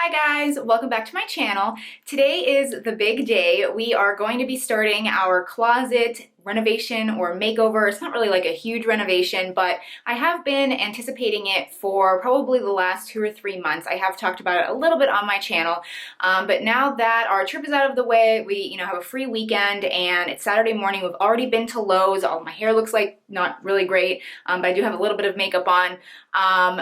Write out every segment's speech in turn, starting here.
Hi guys, welcome back to my channel. Today is the big day. We are going to be starting our closet renovation or makeover. It's not really like a huge renovation, but I have been anticipating it for probably the last 2 or 3 months. I have talked about it a little bit on my channel, but now that our trip is out of the way, we have a free weekend and it's Saturday morning. We've already been to Lowe's. All my hair looks like not really great, but I do have a little bit of makeup on.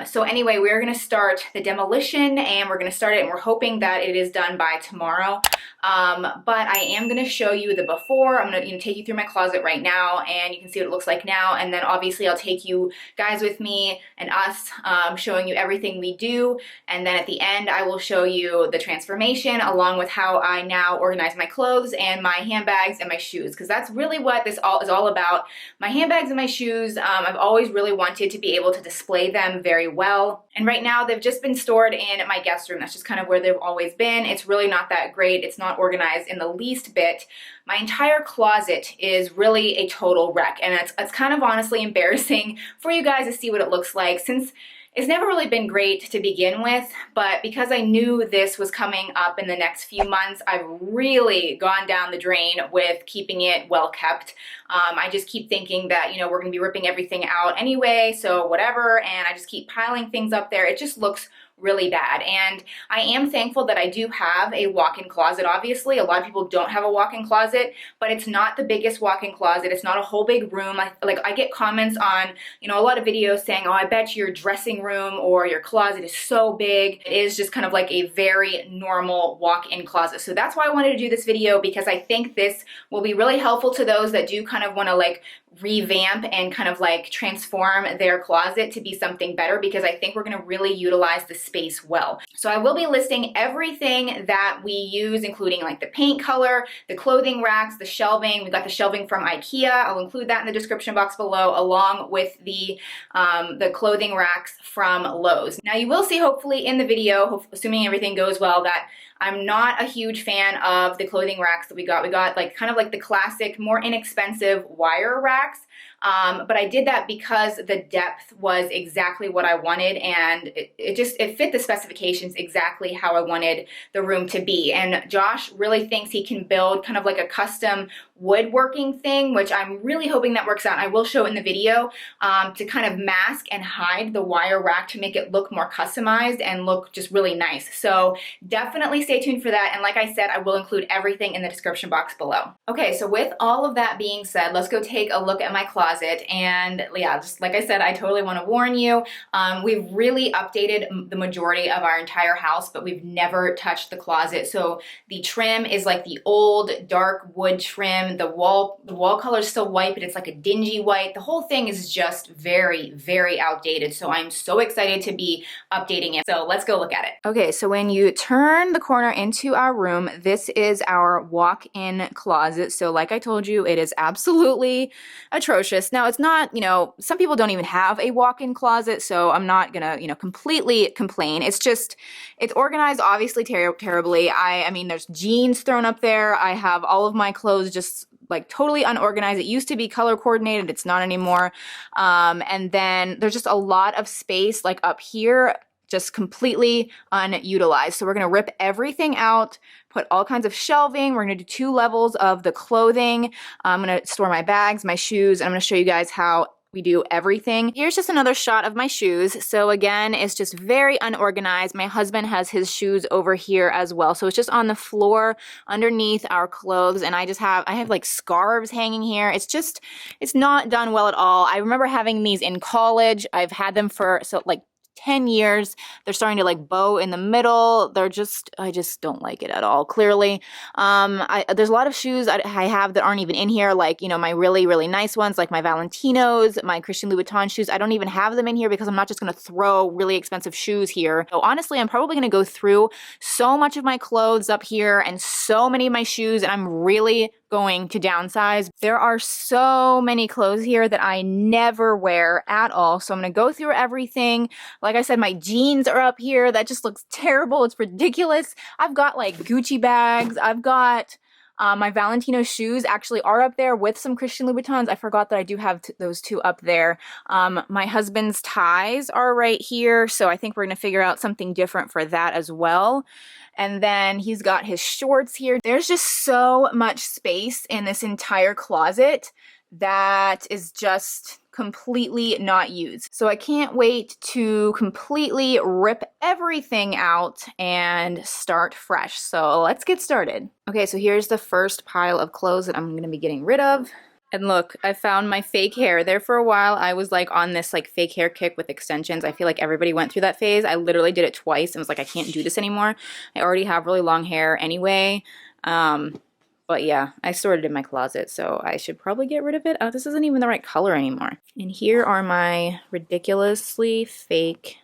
So anyway, we're gonna start the demolition and we're gonna start it and we're hoping that it is done by tomorrow. But I am gonna show you the before. I'm gonna take you through my closet right now and you can see what it looks like now, and then obviously I'll take you guys with me and us, showing you everything we do, and then at the end I will show you the transformation along with how I now organize my clothes and my handbags and my shoes, because that's really what this all is all about. My handbags and my shoes, I've always really wanted to be able to display them very well, and right now they've just been stored in my guest room. That's just kind of where they've always been. It's really not that great. It's not organized in the least bit. My entire closet is really a total wreck, and it's kind of honestly embarrassing for you guys to see what it looks like, since it's never really been great to begin with, but because I knew this was coming up in the next few months, I've really gone down the drain with keeping it well kept. I just keep thinking that, we're gonna be ripping everything out anyway, so whatever, and I just keep piling things up there. It just looks really bad, and I am thankful that I do have a walk-in closet. Obviously, a lot of people don't have a walk-in closet, but it's not the biggest walk-in closet. It's not a whole big room. I get comments on, a lot of videos saying, oh, I bet your dressing room or your closet is so big. It is just kind of like a very normal walk-in closet. So that's why I wanted to do this video, because I think this will be really helpful to those that do kind of want to revamp and kind of transform their closet to be something better, because I think we're going to really utilize the space well. So I will be listing everything that we use, including the paint color, the clothing racks, the shelving. We got the shelving from IKEA. I'll include that in the description box below, along with the clothing racks from Lowe's. Now you will see hopefully in the video, assuming everything goes well, that I'm not a huge fan of the clothing racks that we got. We got kind of the classic, more inexpensive wire racks. But I did that because the depth was exactly what I wanted, and it fit the specifications exactly how I wanted the room to be. And Josh really thinks he can build kind of a custom woodworking thing, which I'm really hoping that works out. And I will show in the video, to kind of mask and hide the wire rack to make it look more customized and look just really nice. So definitely stay tuned for that. And like I said, I will include everything in the description box below. Okay, so with all of that being said, let's go take a look at my closet. And yeah, just like I said, I totally want to warn you, we've really updated the majority of our entire house, but we've never touched the closet. So the trim is the old dark wood trim. The wall color is still white, but it's a dingy white. The whole thing is just very, very outdated. So I'm so excited to be updating it. So let's go look at it. Okay, so when you turn the corner into our room, this is our walk-in closet. So like I told you, it is absolutely atrocious. Now it's not, some people don't even have a walk-in closet, so I'm not gonna, completely complain. It's just, it's organized obviously terribly. I mean, there's jeans thrown up there. I have all of my clothes just totally unorganized. It used to be color coordinated. It's not anymore. And then there's just a lot of space up here, just completely unutilized. So we're going to rip everything out, put all kinds of shelving. We're going to do 2 levels of the clothing. I'm going to store my bags, my shoes, and I'm going to show you guys how we do everything. Here's just another shot of my shoes. So again, it's just very unorganized. My husband has his shoes over here as well. So it's just on the floor underneath our clothes. And I have scarves hanging here. It's not done well at all. I remember having these in college. I've had them for 10 years. They're starting to bow in the middle. I just don't like it at all, clearly. There's a lot of shoes I have that aren't even in here, my really, really nice ones, like my Valentinos, my Christian Louboutin shoes. I don't even have them in here because I'm not just going to throw really expensive shoes here. So honestly, I'm probably going to go through so much of my clothes up here and so many of my shoes, and I'm really going to downsize. There are so many clothes here that I never wear at all. So I'm going to go through everything. Like I said, my jeans are up here. That just looks terrible. It's ridiculous. I've got Gucci bags. I've got My Valentino shoes actually are up there with some Christian Louboutins. I forgot that I do have those two up there. My husband's ties are right here, so I think we're gonna figure out something different for that as well. And then he's got his shorts here. There's just so much space in this entire closet that is just completely not used. So I can't wait to completely rip everything out and start fresh. So let's get started. Okay, so here's the first pile of clothes that I'm gonna be getting rid of. And look, I found my fake hair. There for a while, I was like on this like fake hair kick with extensions. I feel like everybody went through that phase. I literally did it twice and was like, I can't do this anymore. I already have really long hair anyway. But yeah, I stored it in my closet, so I should probably get rid of it. Oh, this isn't even the right color anymore. And here are my ridiculously fake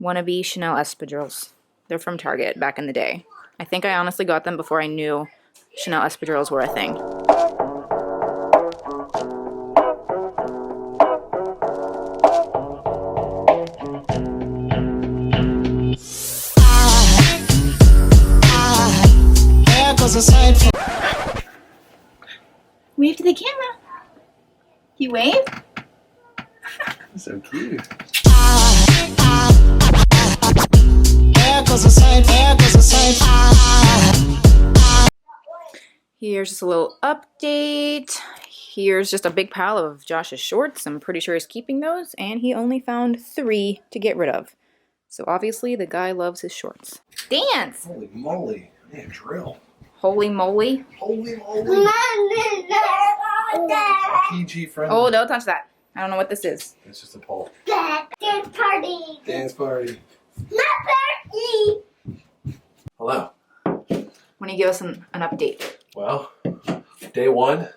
wannabe Chanel espadrilles. They're from Target back in the day. I think I honestly got them before I knew Chanel espadrilles were a thing. Wave to the camera. You wave? So cute. Here's just a little update. Here's just a big pile of Josh's shorts. I'm pretty sure he's keeping those, and he only found 3 to get rid of. So obviously the guy loves his shorts. Dance! Holy moly. Man, drill. Holy moly. Holy moly. PG friendly. Oh, don't touch that. I don't know what this is. It's just a pole. Dance party. Dance party. My party. Hello. Why don't you give us an update? Well, day 1,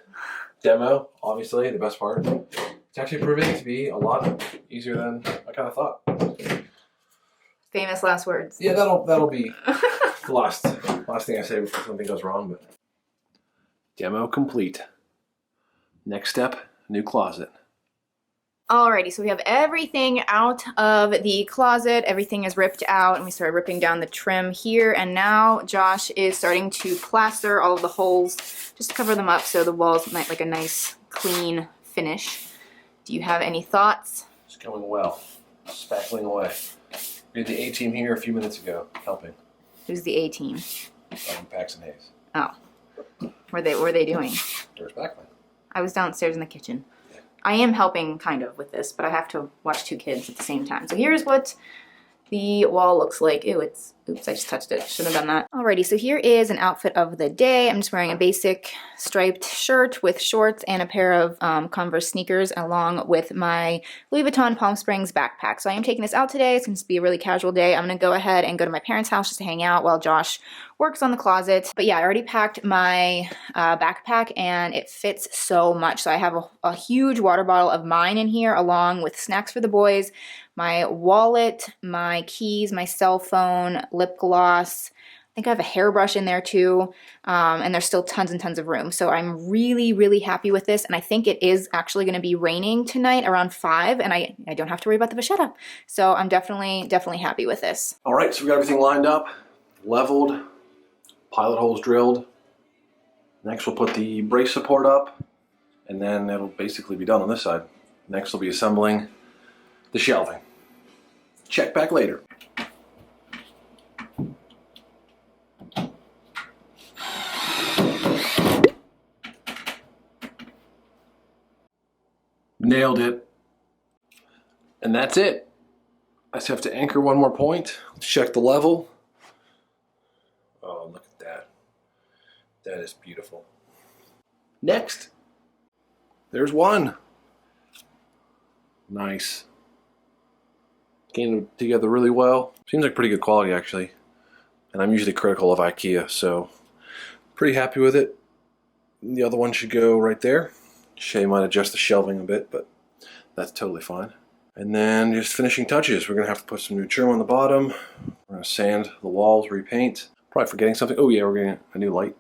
demo, obviously, the best part. It's actually proving to be a lot easier than I kind of thought. Famous last words. Yeah, that'll be the last thing I say before something goes wrong. But demo complete. Next step, new closet. Alrighty, so we have everything out of the closet. Everything is ripped out, and we started ripping down the trim here. And now Josh is starting to plaster all of the holes, just to cover them up so the walls might like a nice, clean finish. Do you have any thoughts? It's going well. Spackling away. We had the A-team here a few minutes ago, helping. Who's the A-team? Paxton Hayes. Oh, what were they doing? There's spackling. I was downstairs in the kitchen. I am helping kind of with this, but I have to watch 2 kids at the same time. So here's what the wall looks like. Ew, oops, I just touched it. Shouldn't have done that. Alrighty, so here is an outfit of the day. I'm just wearing a basic striped shirt with shorts and a pair of Converse sneakers along with my Louis Vuitton Palm Springs backpack. So I am taking this out today. It's going to be a really casual day. I'm going to go ahead and go to my parents' house just to hang out while Josh works on the closet. But yeah, I already packed my backpack and it fits so much. So I have a huge water bottle of mine in here along with snacks for the boys, my wallet, my keys, my cell phone, lip gloss. I think I have a hairbrush in there too, and there's still tons and tons of room. So I'm really, really happy with this, and I think it is actually going to be raining tonight around 5, and I don't have to worry about the vachetta. So I'm definitely happy with this. All right, so we got everything lined up, leveled, pilot holes drilled. Next we'll put the brace support up, and then it'll basically be done on this side. Next we'll be assembling the shelving. Check back later. Nailed it. And that's it. I just have to anchor one more point. Check the level. Oh, look at that. That is beautiful. Next. There's one. Nice. Came together really well. Seems like pretty good quality actually. And I'm usually critical of IKEA, so pretty happy with it. The other one should go right there. Shea might adjust the shelving a bit, but that's totally fine. And then just finishing touches. We're gonna have to put some new trim on the bottom. We're gonna sand the walls, repaint. Probably forgetting something. Oh yeah, we're getting a new light.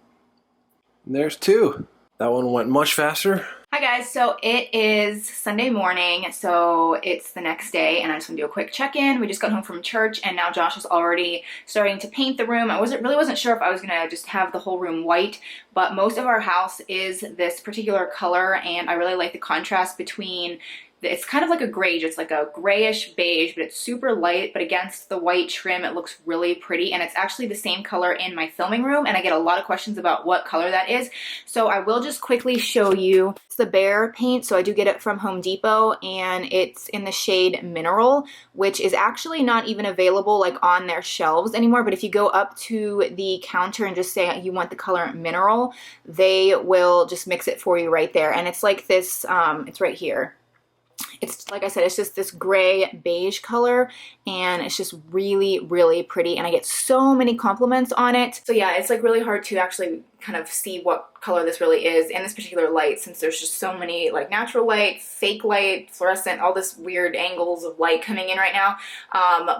And there's 2. That one went much faster. Hi guys, so it is Sunday morning, so it's the next day and I just want to do a quick check-in. We just got home from church and now Josh is already starting to paint the room. I wasn't sure if I was gonna just have the whole room white, but most of our house is this particular color and I really like the contrast between it's kind of like a gray, just like a grayish beige, but it's super light, but against the white trim, it looks really pretty. And it's actually the same color in my filming room. And I get a lot of questions about what color that is. So I will just quickly show you. It's the Behr paint. So I do get it from Home Depot and it's in the shade Mineral, which is actually not even available like on their shelves anymore. But if you go up to the counter and just say you want the color Mineral, they will just mix it for you right there. And it's like this, it's right here. It's like I said, it's just this gray beige color and it's just really, really pretty. And I get so many compliments on it. So yeah, it's like really hard to actually kind of see what color this really is in this particular light since there's just so many like natural light, fake light, fluorescent, all this weird angles of light coming in right now.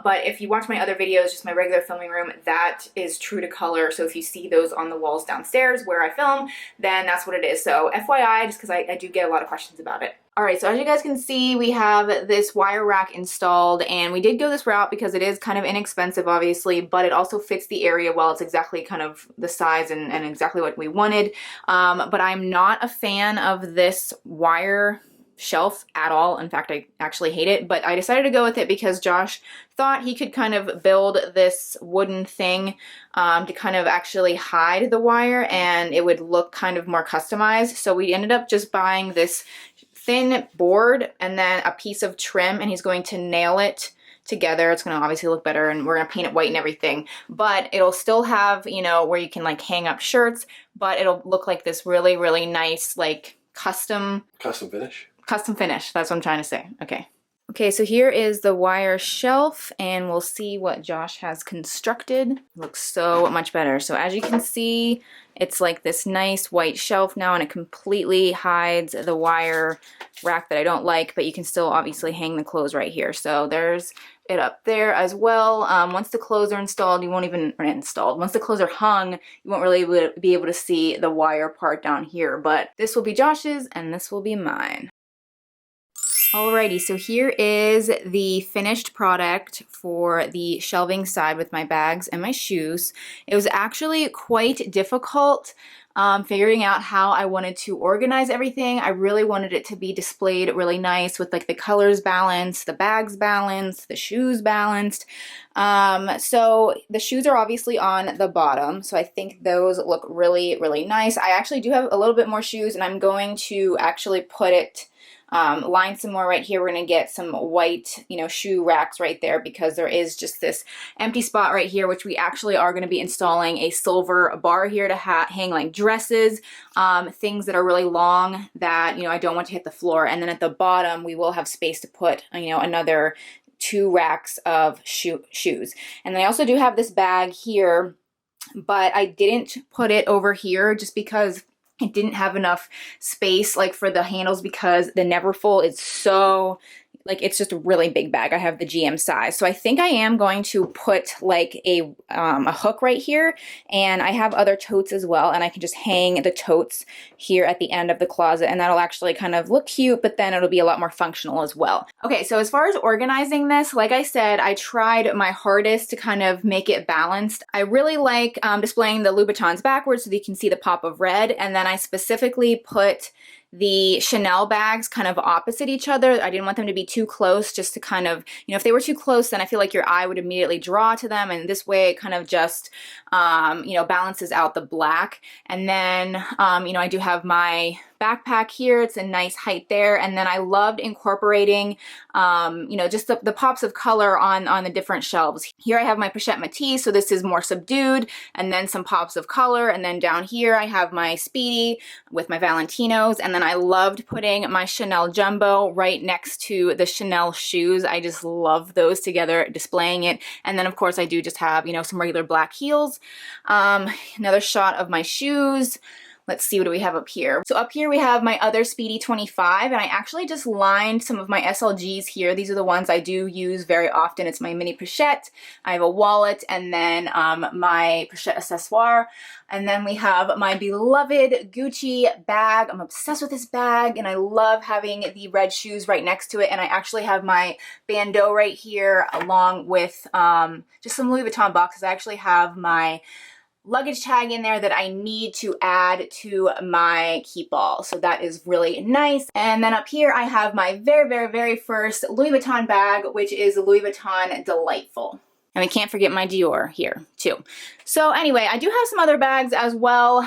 But if you watch my other videos, just my regular filming room, that is true to color. So if you see those on the walls downstairs where I film, then that's what it is. So FYI, just because I do get a lot of questions about it. All right, so as you guys can see, we have this wire rack installed and we did go this route because it is kind of inexpensive, obviously, but it also fits the area well. It's exactly kind of the size and exactly what we wanted. But I'm not a fan of this wire shelf at all. In fact, I actually hate it, but I decided to go with it because Josh thought he could kind of build this wooden thing to kind of actually hide the wire and it would look kind of more customized. So we ended up just buying this thin board and then a piece of trim and he's going to nail it together. It's going to obviously look better and we're going to paint it white and everything, but it'll still have, you know, where you can like hang up shirts, but it'll look like this really, really nice, like custom finish. Custom finish. That's what I'm trying to say. Okay. Okay, so here is the wire shelf and we'll see what Josh has constructed. It looks so much better. So as you can see, it's like this nice white shelf now and it completely hides the wire rack that I don't like, but you can still obviously hang the clothes right here. So there's it up there as well. Once the clothes are installed, you won't even, or installed, once the clothes are hung, you won't really be able to see the wire part down here, but this will be Josh's and this will be mine. Alrighty, so here is the finished product for the shelving side with my bags and my shoes. It was actually quite difficult figuring out how I wanted to organize everything. I really wanted it to be displayed really nice with like the colors balanced, the bags balanced, the shoes balanced. So the shoes are obviously on the bottom, so I think those look really, really nice. I actually do have a little bit more shoes and I'm going to actually put it line some more right here. We're going to get some white, you know, shoe racks right there because there is just this empty spot right here, which we actually are going to be installing a silver bar here to hang like dresses, things that are really long that, you know, I don't want to hit the floor. And then at the bottom, we will have space to put, you know, another 2 racks of shoes. And then I also do have this bag here, but I didn't put it over here just because it didn't have enough space like for the handles because the Neverfull is so, like, it's just a really big bag. I have the GM size. So I think I am going to put like a hook right here, and I have other totes as well, and I can just hang the totes here at the end of the closet, and that'll actually kind of look cute, but then it'll be a lot more functional as well. Okay, so as far as organizing this, like I said, I tried my hardest to kind of make it balanced. I really like displaying the Louboutins backwards so that you can see the pop of red, and then I specifically put the Chanel bags kind of opposite each other. I didn't want them to be too close, just to kind of, you know, if they were too close, then I feel like your eye would immediately draw to them, and this way it kind of just, you know, balances out the black. And then, you know, I do have my backpack here. It's a nice height there. And then I loved incorporating, you know, just the pops of color on the different shelves. Here I have my Pochette Métis, so this is more subdued, and then some pops of color. And then down here I have my Speedy with my Valentinos. And then I loved putting my Chanel Jumbo right next to the Chanel shoes. I just love those together, displaying it. And then of course I do just have, you know, some regular black heels. Another shot of my shoes. let's see, what do we have up here? So up here we have my other Speedy 25, and I actually just lined some of my SLGs here. These are the ones I do use very often. It's my mini pochette. I have a wallet, and then my pochette accessoire. And then we have my beloved Gucci bag. I'm obsessed with this bag, and I love having the red shoes right next to it. And I actually have my bandeau right here along with just some Louis Vuitton boxes. I actually have my luggage tag in there that I need to add to my keep all. So that is really nice. And then up here I have my very first Louis Vuitton bag, which is the Louis Vuitton Delightful. And we can't forget my Dior here too. So anyway, I do have some other bags as well,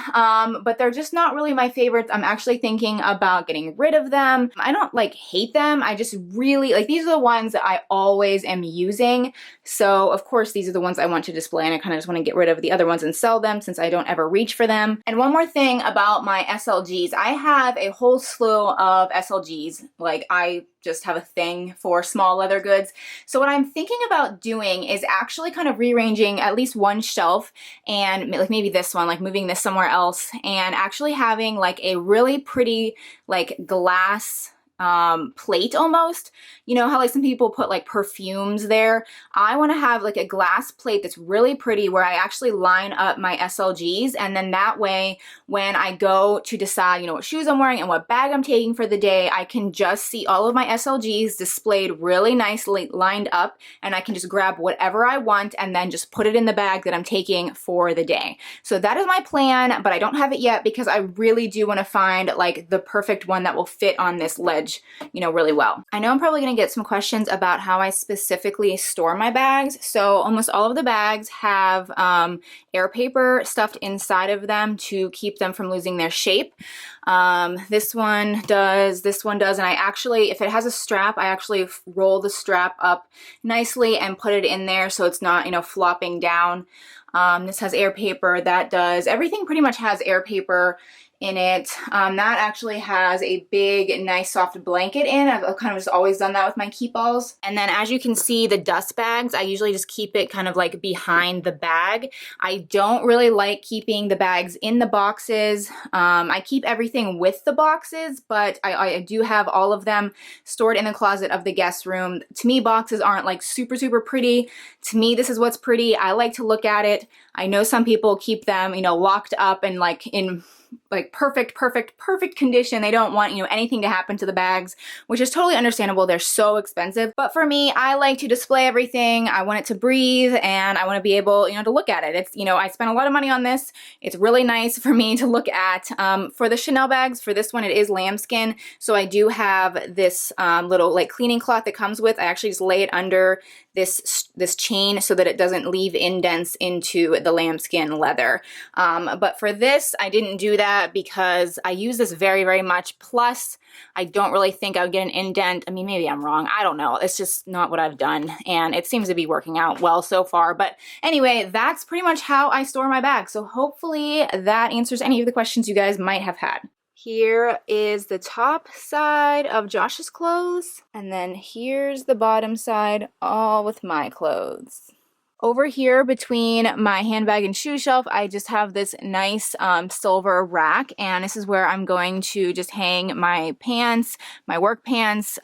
but they're just not really my favorites. I'm actually thinking about getting rid of them. I don't like hate them. I just really like, these are the ones that I always am using. So of course these are the ones I want to display, and I kind of just want to get rid of the other ones and sell them since I don't ever reach for them. And one more thing about my SLGs, I have a whole slew of SLGs. Like I just have a thing for small leather goods. So what I'm thinking about doing is actually kind of rearranging at least one shelf, and like maybe this one, like moving this somewhere else, and actually having like a really pretty like glass plate almost. You know how like some people put like perfumes there? I want to have like a glass plate that's really pretty where I actually line up my SLGs, and then that way when I go to decide, you know, what shoes I'm wearing and what bag I'm taking for the day, I can just see all of my SLGs displayed really nicely lined up, and I can just grab whatever I want and then just put it in the bag that I'm taking for the day. So that is my plan, but I don't have it yet because I really do want to find like the perfect one that will fit on this ledge, you know, really well. I know I'm probably going to get some questions about how I specifically store my bags. So almost all of the bags have air paper stuffed inside of them to keep them from losing their shape. This one does, and I actually, if it has a strap, I actually roll the strap up nicely and put it in there so it's not, you know, flopping down. This has air paper, that does. Everything pretty much has air paper in it. That actually has a big, nice, soft blanket in. I've kind of just always done that with my keep alls. And then as you can see, the dust bags, I usually just keep it kind of like behind the bag. I don't really like keeping the bags in the boxes. I keep everything with the boxes, but I do have all of them stored in the closet of the guest room. To me, boxes aren't like super pretty. To me, this is what's pretty. I like to look at it. I know some people keep them, you know, locked up and like in like perfect condition. They don't want, you know, anything to happen to the bags, which is totally understandable. They're so expensive. But for me, I like to display everything. I want it to breathe, and I want to be able, you know, to look at it. It's, you know, I spent a lot of money on this. It's really nice for me to look at. For the Chanel bags, for this one, it is lambskin. So I do have this little like cleaning cloth that comes with. I actually just lay it under this chain so that it doesn't leave indents into the lambskin leather. But for this, I didn't do that because I use this very much. Plus, I don't really think I would get an indent. I mean, maybe I'm wrong. I don't know. It's just not what I've done, and it seems to be working out well so far. But anyway, that's pretty much how I store my bags. So hopefully that answers any of the questions you guys might have had. Here is the top side of Josh's clothes, and then here's the bottom side, all with my clothes. Over here between my handbag and shoe shelf, I just have this nice silver rack, and this is where I'm going to just hang my pants, my work pants,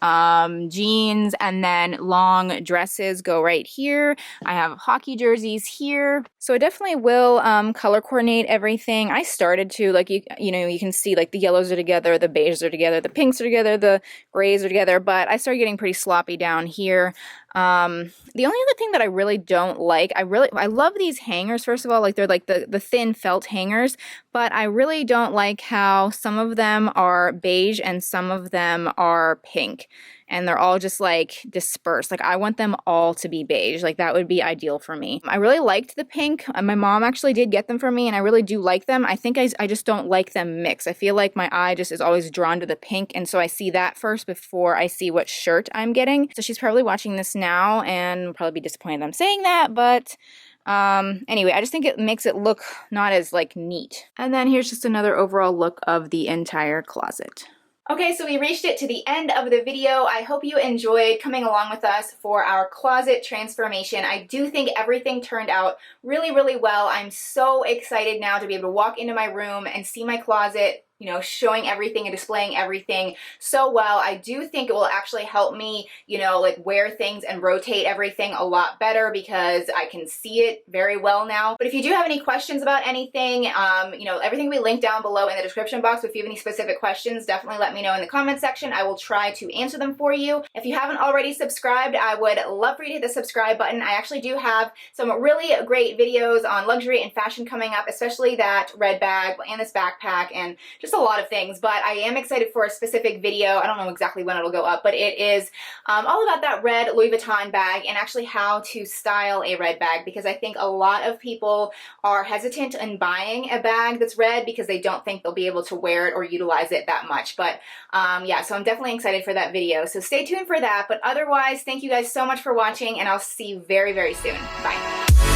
jeans, and then long dresses go right here. I have hockey jerseys here. So I definitely will color coordinate everything. I started to, like, you know, you can see like the yellows are together, the beiges are together, the pinks are together, the grays are together, but I started getting pretty sloppy down here. The only other thing that I really don't like, I love these hangers, first of all, like they're like the thin felt hangers, but I really don't like how some of them are beige and some of them are pink, and they're all just like dispersed. Like I want them all to be beige. Like that would be ideal for me. I really liked the pink. My mom actually did get them for me, and I really do like them. I think I just don't like them mixed. I feel like my eye just is always drawn to the pink, and so I see that first before I see what shirt I'm getting. So she's probably watching this now and will probably be disappointed I'm saying that, but anyway, I just think it makes it look not as like neat. And then here's just another overall look of the entire closet. Okay, so we reached it to the end of the video. I hope you enjoyed coming along with us for our closet transformation. I do think everything turned out really, really well. I'm so excited now to be able to walk into my room and see my closet, you know, showing everything and displaying everything so well. I do think it will actually help me, you know, like wear things and rotate everything a lot better because I can see it very well now. But if you do have any questions about anything, you know, everything will be linked down below in the description box. If you have any specific questions, definitely let me know in the comment section. I will try to answer them for you. If you haven't already subscribed, I would love for you to hit the subscribe button. I actually do have some really great videos on luxury and fashion coming up, especially that red bag and this backpack and just a lot of things, but I am excited for a specific video. I don't know exactly when it'll go up, but it is all about that red Louis Vuitton bag and actually how to style a red bag, because I think a lot of people are hesitant in buying a bag that's red because they don't think they'll be able to wear it or utilize it that much. But yeah, so I'm definitely excited for that video. So stay tuned for that. But otherwise, thank you guys so much for watching, and I'll see you very, very soon. Bye.